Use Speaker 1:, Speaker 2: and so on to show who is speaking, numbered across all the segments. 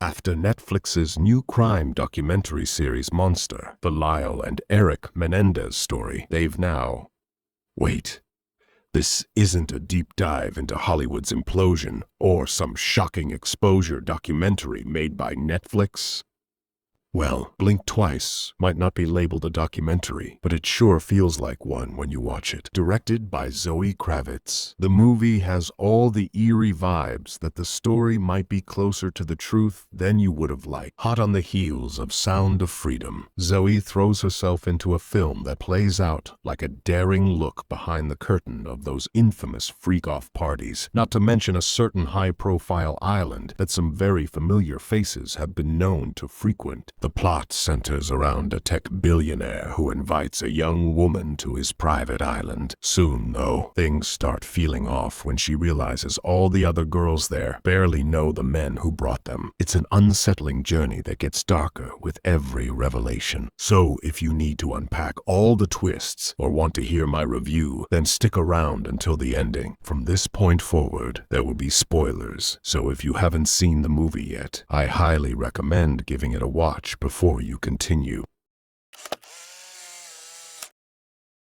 Speaker 1: After Netflix's new crime documentary series Monster, the Lyle and Eric Menendez story, they've now... Wait. This isn't a deep dive into Hollywood's implosion or some shocking exposure documentary made by Netflix. Well, Blink Twice might not be labeled a documentary, but it sure feels like one when you watch it. Directed by Zoe Kravitz, the movie has all the eerie vibes that the story might be closer to the truth than you would have liked. Hot on the heels of Sound of Freedom, Zoe throws herself into a film that plays out like a daring look behind the curtain of those infamous freak-off parties, not to mention a certain high-profile island that some very familiar faces have been known to frequent. The plot centers around a tech billionaire who invites a young woman to his private island. Soon, though, things start feeling off when she realizes all the other girls there barely know the men who brought them. It's an unsettling journey that gets darker with every revelation. So, if you need to unpack all the twists or want to hear my review, then stick around until the ending. From this point forward, there will be spoilers, so if you haven't seen the movie yet, I highly recommend giving it a watch before you continue.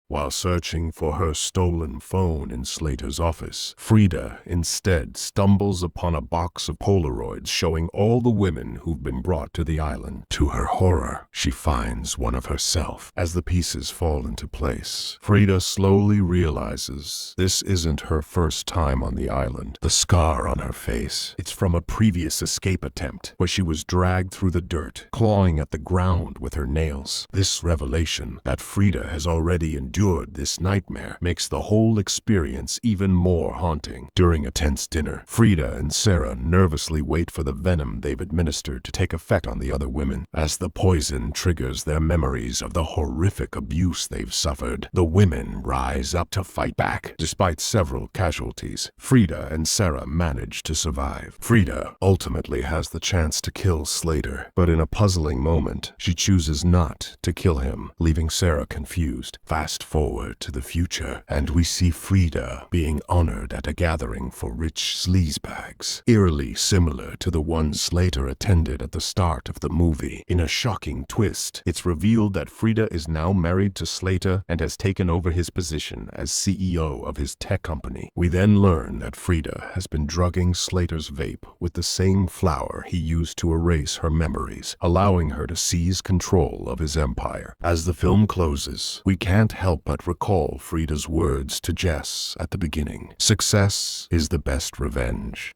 Speaker 1: While searching for her stolen phone in Slater's office, Frida instead stumbles upon a box of Polaroids showing all the women who've been brought to the island. To her horror, she finds one of herself. As the pieces fall into place, Frida slowly realizes this isn't her first time on the island. The scar on her face, it's from a previous escape attempt where she was dragged through the dirt, clawing at the ground with her nails. This revelation that Frida has already endured this nightmare makes the whole experience even more haunting. During a tense dinner, Frida and Sarah nervously wait for the venom they've administered to take effect on the other women. As the poison triggers their memories of the horrific abuse they've suffered, the women rise up to fight back. Despite several casualties, Frida and Sarah manage to survive. Frida ultimately has the chance to kill Slater, but in a puzzling moment, she chooses not to kill him, leaving Sarah confused. Fast forward to the future, and we see Frida being honored at a gathering for rich sleazebags, eerily similar to the one Slater attended at the start of the movie. In a shocking twist, it's revealed that Frida is now married to Slater and has taken over his position as CEO of his tech company. We then learn that Frida has been drugging Slater's vape with the same flower he used to erase her memories, allowing her to seize control of his empire. As the film closes, we can't help but recall Frida's words to Jess at the beginning. Success is the best revenge.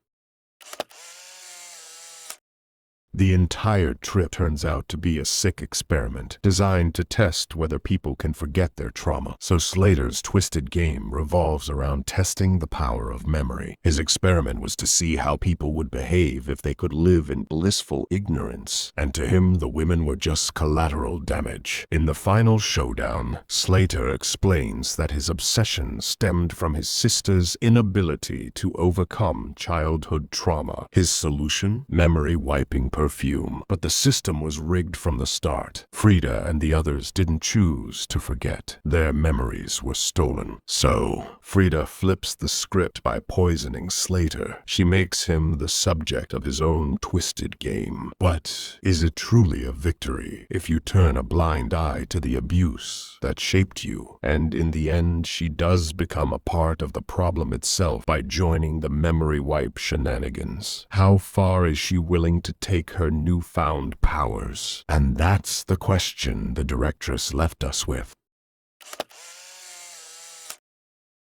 Speaker 1: The entire trip turns out to be a sick experiment designed to test whether people can forget their trauma. So Slater's twisted game revolves around testing the power of memory. His experiment was to see how people would behave if they could live in blissful ignorance, and to him the women were just collateral damage. In the final showdown, Slater explains that his obsession stemmed from his sister's inability to overcome childhood trauma. His solution? Memory wiping perfume. But the system was rigged from the start. Frida and the others didn't choose to forget. Their memories were stolen. So, Frida flips the script by poisoning Slater. She makes him the subject of his own twisted game. But is it truly a victory if you turn a blind eye to the abuse that shaped you? And in the end, she does become a part of the problem itself by joining the memory wipe shenanigans. How far is she willing to take her newfound powers? And that's the question the directress left us with.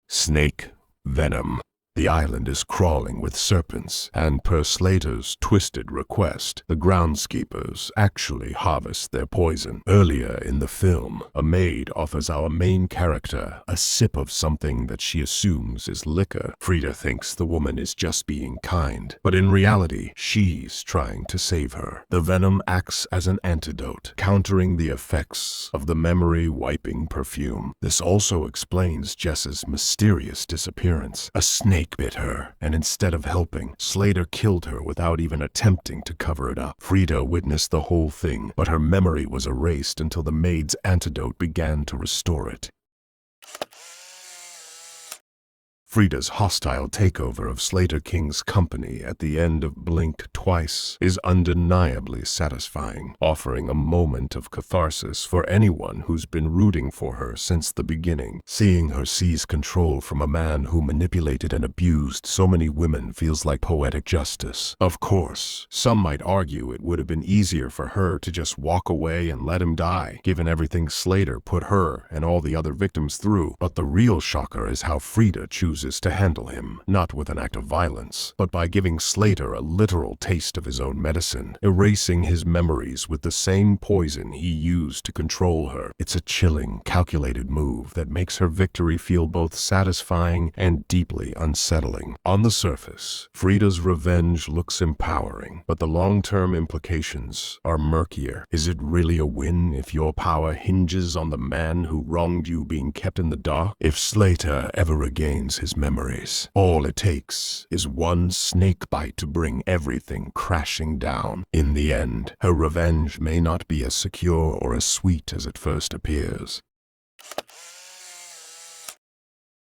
Speaker 1: Snake venom. The island is crawling with serpents, and per Slater's twisted request, the groundskeepers actually harvest their poison. Earlier in the film, a maid offers our main character a sip of something that she assumes is liquor. Frida thinks the woman is just being kind, but in reality, she's trying to save her. The venom acts as an antidote, countering the effects of the memory-wiping perfume. This also explains Jess's mysterious disappearance. A snake bit her, and instead of helping, Slater killed her without even attempting to cover it up. Frida witnessed the whole thing, but her memory was erased until the maid's antidote began to restore it. Frida's hostile takeover of Slater King's company at the end of Blinked Twice is undeniably satisfying, offering a moment of catharsis for anyone who's been rooting for her since the beginning. Seeing her seize control from a man who manipulated and abused so many women feels like poetic justice. Of course, some might argue it would have been easier for her to just walk away and let him die, given everything Slater put her and all the other victims through, but the real shocker is how Frida chooses to handle him, not with an act of violence, but by giving Slater a literal taste of his own medicine, erasing his memories with the same poison he used to control her. It's a chilling, calculated move that makes her victory feel both satisfying and deeply unsettling. On the surface, Frida's revenge looks empowering, but the long-term implications are murkier. Is it really a win if your power hinges on the man who wronged you being kept in the dark? If Slater ever regains his memories, all it takes is one snake bite to bring everything crashing down. In the end, her revenge may not be as secure or as sweet as it first appears.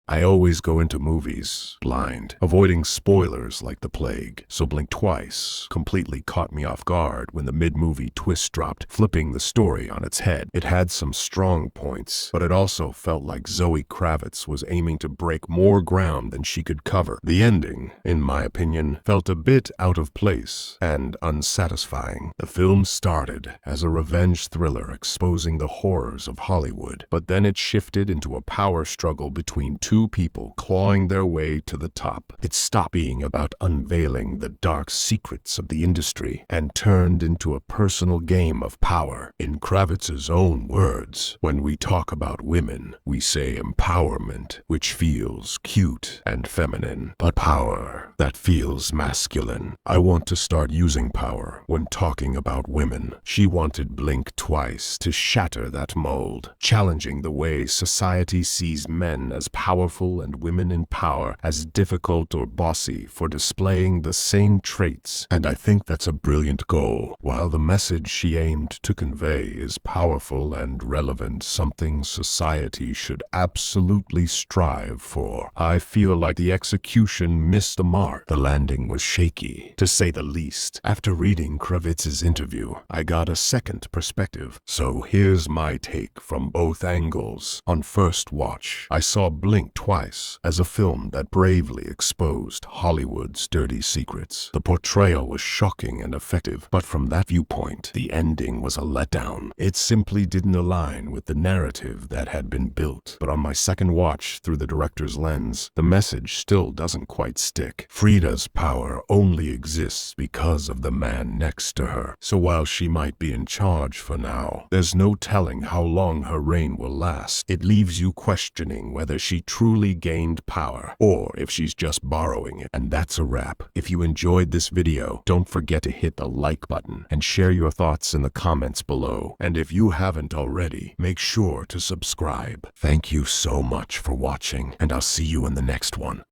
Speaker 1: I always go into movies blind, avoiding spoilers like the plague, so Blink Twice completely caught me off guard when the mid-movie twist dropped, flipping the story on its head. It had some strong points, but it also felt like Zoe Kravitz was aiming to break more ground than she could cover. The ending, in my opinion, felt a bit out of place and unsatisfying. The film started as a revenge thriller exposing the horrors of Hollywood, but then it shifted into a power struggle between two people clawing their way to the top. It stopped being about unveiling the dark secrets of the industry and turned into a personal game of power. In Kravitz's own words, when we talk about women, we say empowerment, which feels cute and feminine, but power that feels masculine. I want to start using power when talking about women. She wanted Blink Twice to shatter that mold, challenging the way society sees men as powerful and women in power as difficult or bossy for displaying the same traits, and I think that's a brilliant goal. While the message she aimed to convey is powerful and relevant, something society should absolutely strive for, I feel like the execution missed the mark. The landing was shaky, to say the least. After reading Kravitz's interview, I got a second perspective, so here's my take from both angles. On first watch, I saw Blink Twice as a film that bravely exposed Hollywood's dirty secrets. The portrayal was shocking and effective, but from that viewpoint, the ending was a letdown. It simply didn't align with the narrative that had been built. But on my second watch through the director's lens, the message still doesn't quite stick. Frida's power only exists because of the man next to her. So while she might be in charge for now, there's no telling how long her reign will last. It leaves you questioning whether she truly gained power, or if she's just borrowing it. And that's a wrap. If you enjoyed this video, don't forget to hit the like button and share your thoughts in the comments below. And if you haven't already, make sure to subscribe. Thank you so much for watching, and I'll see you in the next one.